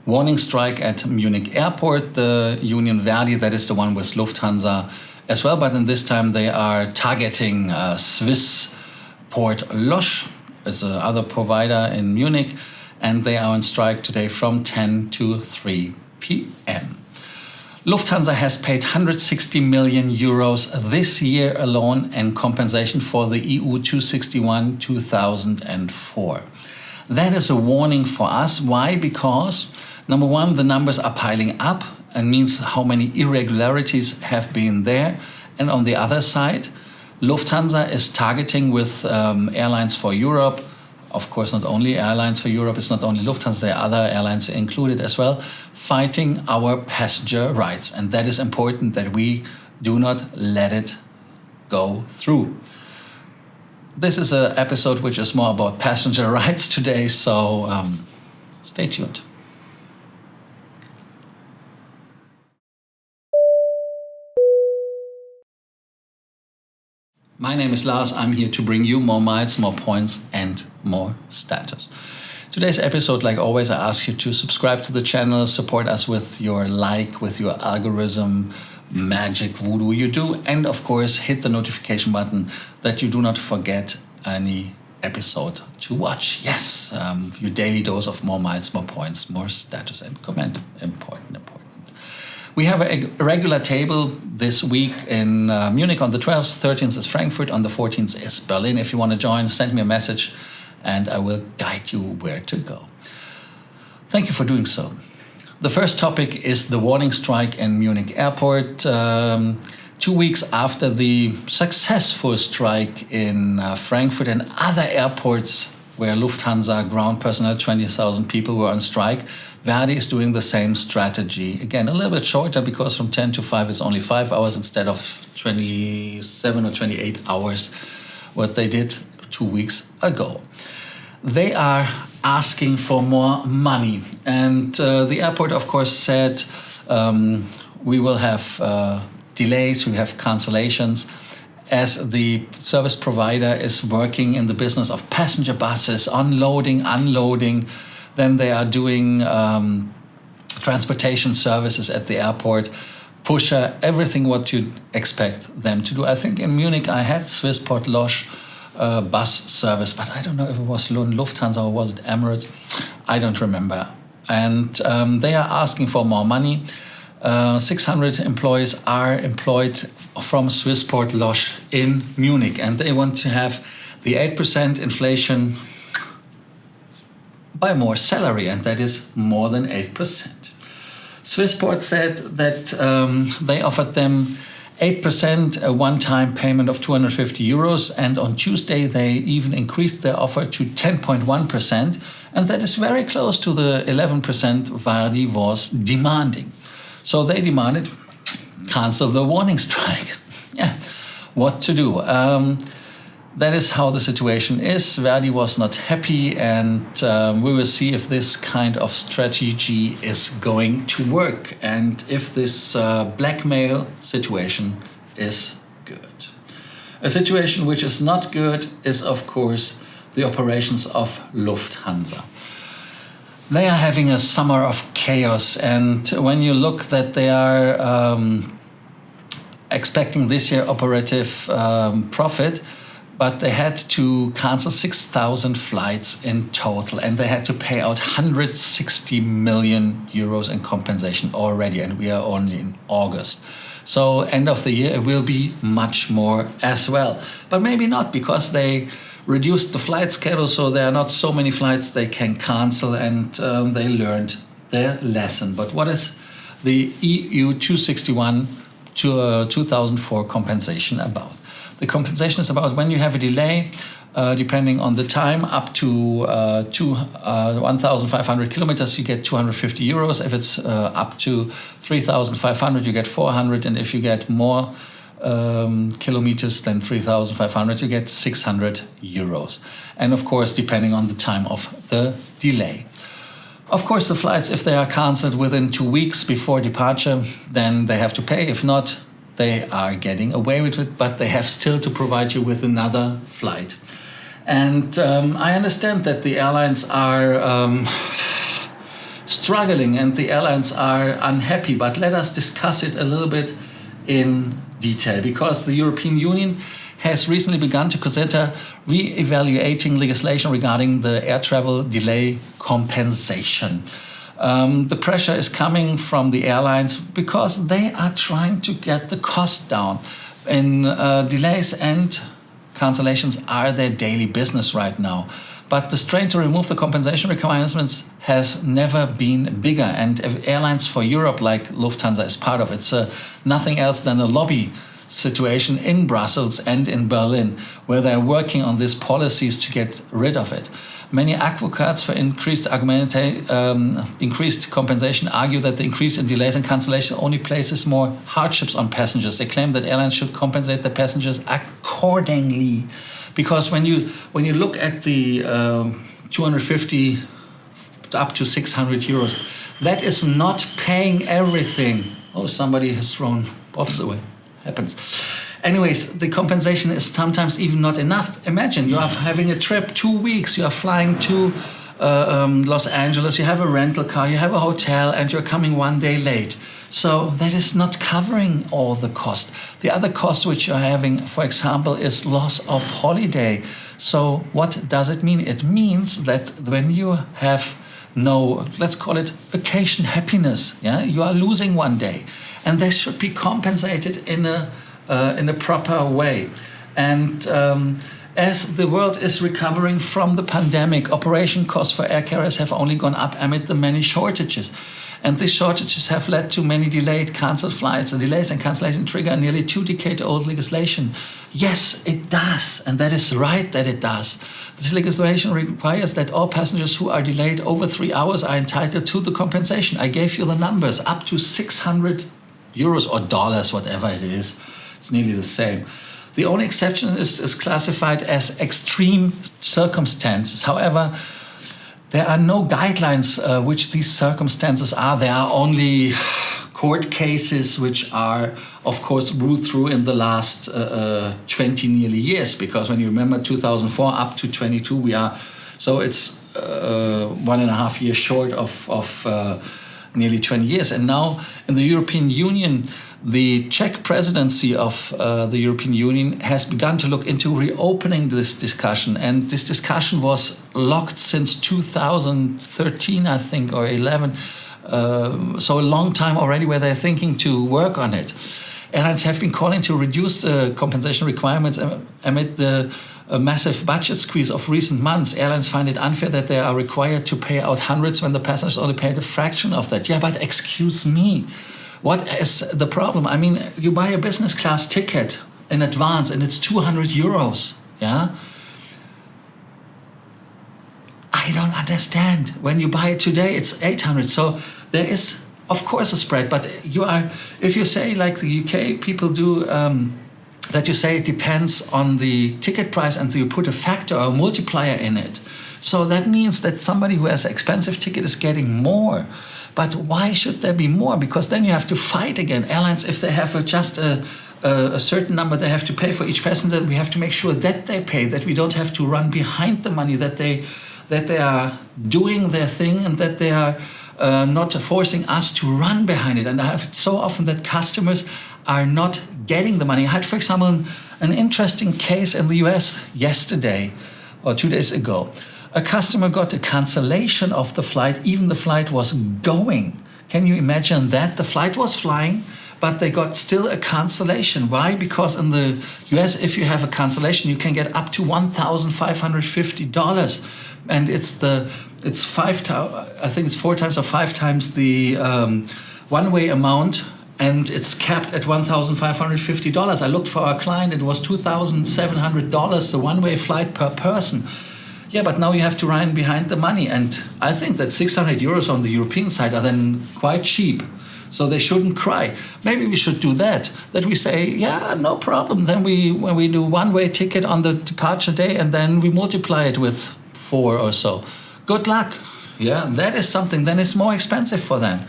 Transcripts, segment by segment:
warning strike at Munich airport. The union Verdi, that is the one with Lufthansa as well, but in this time they are targeting Swiss port Losch. It's another provider in Munich, and they are on strike today from 10 to 3 p.m. Lufthansa has paid 160 million euros this year alone in compensation for the EU261 2004. That is a warning for us. Why? Because, number one, the numbers are piling up and means how many irregularities have been there. And on the other side, Lufthansa is targeting with Airlines for Europe. Of course, not only Airlines for Europe, it's not only Lufthansa, there are other airlines included as well, fighting our passenger rights. And that is important that we do not let it go through. This is an episode which is more about passenger rights today, so stay tuned. My name is Lars. I'm here to bring you more miles, more points, and more status. Today's episode, like always, I ask you to subscribe to the channel, support us with your like, with your algorithm, magic voodoo you do, and of course, hit the notification button that you do not forget any episode to watch. Yes, your daily dose of more miles, more points, more status, and comment. Important. We have a regular table this week in Munich on the 12th, 13th is Frankfurt, on the 14th is Berlin. If you want to join, send me a message and I will guide you where to go. Thank you for doing so. The first topic is the warning strike in Munich airport. 2 weeks after the successful strike in Frankfurt and other airports where Lufthansa ground personnel, 20,000 people were on strike, Verdi is doing the same strategy. Again, a little bit shorter because from 10 to 5 is only 5 hours instead of 27 or 28 hours, what they did 2 weeks ago. They are asking for more money. And the airport, of course, said we will have delays, we have cancellations. As the service provider is working in the business of passenger buses, unloading, then they are doing transportation services at the airport, pusher, everything what you'd expect them to do. I think in Munich I had Swissport Losch bus service, but I don't know if it was Lufthansa or was it Emirates. I don't remember. And they are asking for more money. 600 employees are employed from Swissport Losch in Munich, and they want to have the 8% inflation by more salary, and that is more than 8%. Swissport said that they offered them 8%, a one-time payment of 250 euros, and on Tuesday they even increased their offer to 10.1%, and that is very close to the 11% Verdi was demanding. So they demanded, cancel the warning strike. Yeah, what to do? That is how the situation is. Verdi was not happy, and we will see if this kind of strategy is going to work and if this blackmail situation is good. A situation which is not good is, of course, the operations of Lufthansa. They are having a summer of chaos, and when you look that they are expecting this year operative profit, but they had to cancel 6,000 flights in total, and they had to pay out 160 million euros in compensation already, and we are only in August. So end of the year it will be much more as well. But maybe not, because they reduced the flight schedule, so there are not so many flights they can cancel, and they learned their lesson. But what is the EU261 2004 compensation about? The compensation is about when you have a delay, depending on the time, up to 1,500 kilometers, you get 250 euros. If it's up to 3,500, you get 400. And if you get more kilometers than 3,500, you get 600 euros. And of course, depending on the time of the delay. Of course, the flights, if they are cancelled within 2 weeks before departure, then they have to pay. If not, they are getting away with it, but they have still to provide you with another flight. And I understand that the airlines are struggling and the airlines are unhappy. But let us discuss it a little bit in detail, because the European Union has recently begun to consider re-evaluating legislation regarding the air travel delay compensation. The pressure is coming from the airlines because they are trying to get the cost down. And delays and cancellations are their daily business right now. But the strain to remove the compensation requirements has never been bigger. And Airlines for Europe, like Lufthansa, is part of it. It's nothing else than a lobby situation in Brussels and in Berlin, where they're working on these policies to get rid of it. Many advocates for increased compensation argue that the increase in delays and cancellation only places more hardships on passengers. They claim that airlines should compensate the passengers accordingly, because when you look at the 250 up to 600 euros, that is not paying everything. Oh, somebody has thrown bottles away. Happens. Anyways, the compensation is sometimes even not enough. Imagine you are having a trip, 2 weeks, you are flying to Los Angeles, you have a rental car, you have a hotel, and you're coming 1 day late. So that is not covering all the cost. The other cost which you're having, for example, is loss of holiday. So what does it mean? It means that when you have no, let's call it vacation happiness, you are losing 1 day. And this should be compensated in a proper way. And as the world is recovering from the pandemic, operation costs for air carriers have only gone up amid the many shortages. And these shortages have led to many delayed, cancelled flights. The delays and cancellation trigger a nearly 2-decade-old legislation. Yes, it does. And that is right that it does. This legislation requires that all passengers who are delayed over 3 hours are entitled to the compensation. I gave you the numbers, up to 600 euros or dollars, whatever it is. It's nearly the same. The only exception is classified as extreme circumstances. However, there are no guidelines which these circumstances are. There are only court cases which are, of course, ruled through in the last 20 nearly years. Because when you remember 2004 up to 22, so it's 1.5 years short of nearly 20 years. And now in the European Union, the Czech presidency of the European Union has begun to look into reopening this discussion. And this discussion was locked since 2013, I think, or 11. So a long time already where they're thinking to work on it. Airlines have been calling to reduce the compensation requirements amid the massive budget squeeze of recent months. Airlines find it unfair that they are required to pay out hundreds when the passengers only paid a fraction of that. Yeah, but excuse me. What is the problem? I mean, you buy a business class ticket in advance and it's 200 euros, yeah? I don't understand. When you buy it today, it's 800. So there is, of course, a spread. But if you say, like the UK people do, that you say it depends on the ticket price and you put a factor or a multiplier in it. So that means that somebody who has an expensive ticket is getting more. But why should there be more? Because then you have to fight again. Airlines, if they have just a certain number they have to pay for each passenger, we have to make sure that they pay, that we don't have to run behind the money, that they are doing their thing and that they are not forcing us to run behind it. And I have it so often that customers are not getting the money. I had, for example, an interesting case in the US yesterday or 2 days ago. A customer got a cancellation of the flight, even the flight was going. Can you imagine that? The flight was flying, but they got still a cancellation. Why? Because in the US, if you have a cancellation, you can get up to $1,550. And it's 4 times or 5 times the one-way amount, and it's capped at $1,550. I looked for our client, it was $2,700, the one-way flight per person. Yeah, but now you have to run behind the money. And I think that 600 euros on the European side are then quite cheap. So they shouldn't cry. Maybe we should do that we say, yeah, no problem. Then when we do one-way ticket on the departure day and then we multiply it with 4 or so. Good luck. Yeah, that is something. Then it's more expensive for them.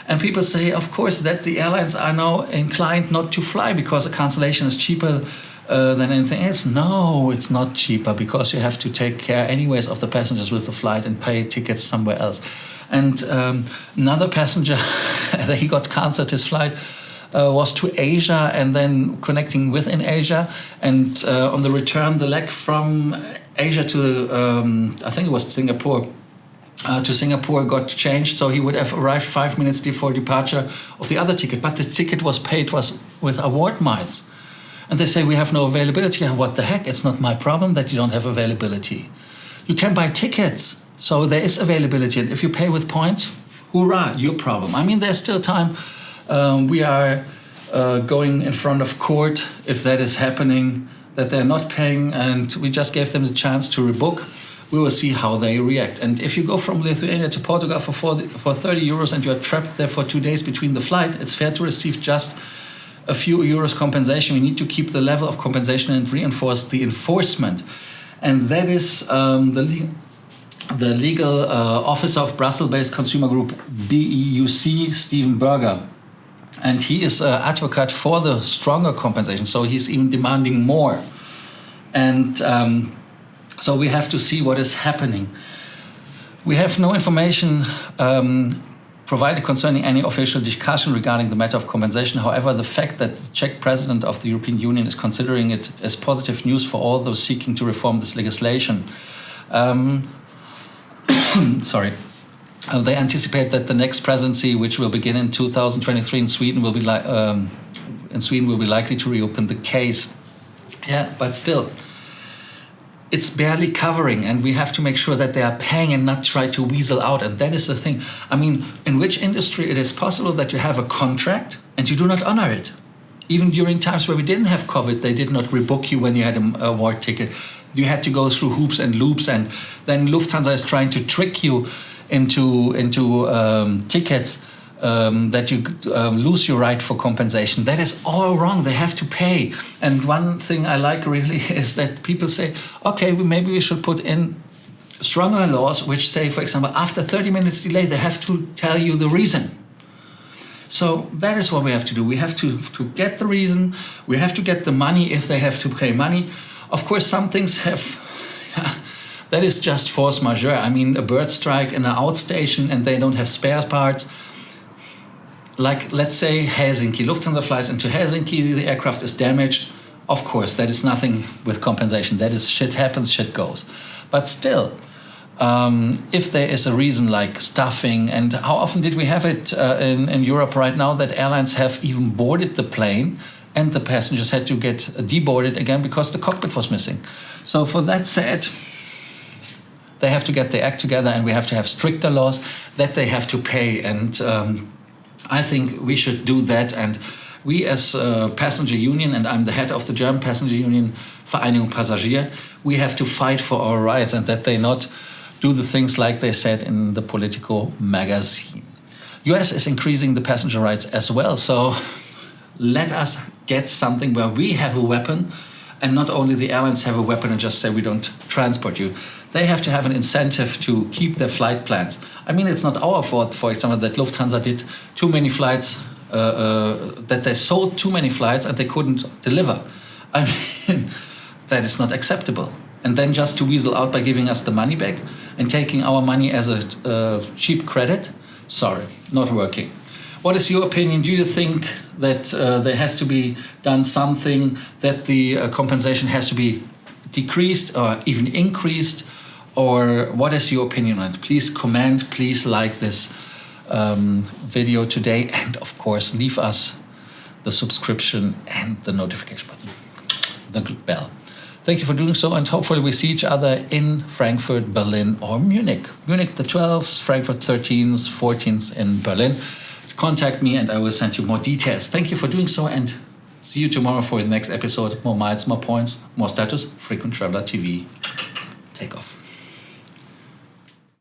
And people say, of course, that the airlines are now inclined not to fly because a cancellation is cheaper than anything else. No, it's not cheaper because you have to take care anyways of the passengers with the flight and pay tickets somewhere else. And another passenger, he got cancelled his flight, was to Asia and then connecting within Asia. And on the return, the leg from Asia to, I think it was Singapore, to Singapore got changed, so he would have arrived 5 minutes before departure of the other ticket. But the ticket was paid with award miles. And they say, we have no availability. What the heck? It's not my problem that you don't have availability. You can buy tickets, so there is availability. And if you pay with points, hoorah, your problem. I mean, there's still time. We are going in front of court if that is happening, that they're not paying, and we just gave them the chance to rebook. We will see how they react. And if you go from Lithuania to Portugal for 30 euros and you are trapped there for 2 days between the flight, it's fair to receive just a few euros compensation. We need to keep the level of compensation and reinforce the enforcement. And that is the legal officer of Brussels-based consumer group BEUC, Stephen Berger. And he is an advocate for the stronger compensation, so he's even demanding more. And so we have to see what is happening. We have no information provided concerning any official discussion regarding the matter of compensation. However, the fact that the Czech president of the European Union is considering it as positive news for all those seeking to reform this legislation. Sorry. They anticipate that the next presidency, which will begin in 2023 in Sweden, will be likely to reopen the case. Yeah, but still, it's barely covering, and we have to make sure that they are paying and not try to weasel out. And that is the thing. I mean, in which industry it is possible that you have a contract and you do not honor it? Even during times where we didn't have COVID, they did not rebook you when you had an award ticket. You had to go through hoops and loops, and then Lufthansa is trying to trick you into tickets that you lose your right for compensation. That is all wrong. They have to pay. And one thing I like really is that people say, okay, maybe we should put in stronger laws which say, for example, after 30 minutes delay, they have to tell you the reason. So that is what we have to do. We have to get the reason. We have to get the money if they have to pay money. Of course, some things have... that is just force majeure. I mean, a bird strike in an outstation and they don't have spare parts. Like, let's say Helsinki. Lufthansa flies into Helsinki, the aircraft is damaged. Of course, that is nothing with compensation. That is shit happens, shit goes. But still, if there is a reason like stuffing, and how often did we have it in Europe right now that airlines have even boarded the plane and the passengers had to get deboarded again because the cockpit was missing. So for that said, they have to get their act together, and we have to have stricter laws that they have to pay. And I think we should do that. And we as a passenger union, and I'm the head of the German passenger union, Vereinigung Passagier, we have to fight for our rights, and that they not do the things like they said in the Politico magazine. US is increasing the passenger rights as well. So let us get something where we have a weapon, and not only the airlines have a weapon and just say we don't transport you. They have to have an incentive to keep their flight plans. I mean, it's not our fault, for example, that Lufthansa did too many flights, that they sold too many flights and they couldn't deliver. I mean, that is not acceptable. And then just to weasel out by giving us the money back and taking our money as a cheap credit, sorry, not working. What is your opinion? Do you think that there has to be done something, that the compensation has to be decreased or even increased? Or what is your opinion on it? Please comment, please like this video today, and of course leave us the subscription and the notification button, the bell. Thank you for doing so, and hopefully we see each other in Frankfurt, Berlin, or Munich. Munich the 12th, Frankfurt 13th, 14th in Berlin. Contact me and I will send you more details. Thank you for doing so, and see you tomorrow for the next episode. More miles, more points, more status. Frequent Traveler TV. Take off.